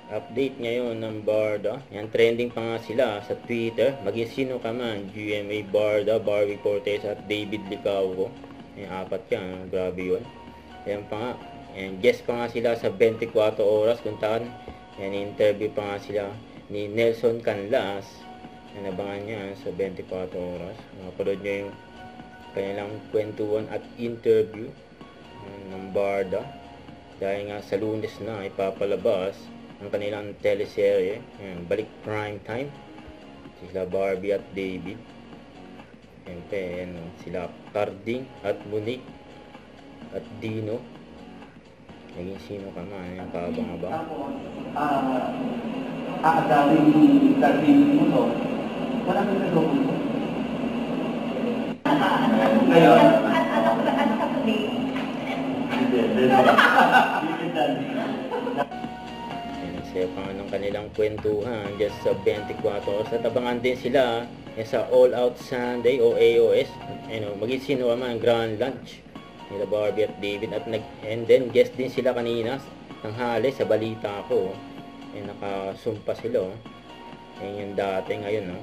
Update ngayon ng Barda. Yan, trending pa nga sila sa Twitter. Maging sino ka man, GMA, Barda, Barbie Cortez at David Licauco. Yan, apat yan. Grabe yun. Yan pa nga. Yan, guest pa nga sila sa 24 oras. Kuntaan. Yan, interview pa nga sila ni Nelson Canlas. Yan, abangan niya sa 24 oras. Mapanood nyo yung kanilang kwentuhan at interview ng Barda. Dahil nga sa Lunes na ipapalabas ang kanilang teleserye. Ayan, balik prime time. Sila Barbie at David. Siyempre, ayan, sila Carding at Monique at Dino. Naging sino ka man, ayan, kaabang-abang. Aagawin ni Carding mo, no? Wala kang nagawa mo. Ngayon? Ano ka today? Saya pa nga ng kanilang kwentuhan just sa 24 oras at abangan din sila sa All Out Sunday o AOS, maging sino man, Grand Lunch nila Barbie at David at and then guest din sila kanina tanghali sa balita ko. Nakasumpa sila. Yan yung dati ngayon, no?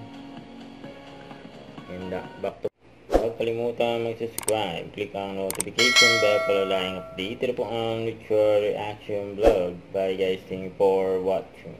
And back to huwag kalimutan mag-subscribe, click ang notification bell para laging update. Ito po ang Mutual Reaction Vlog. Bye guys, thank you for watching.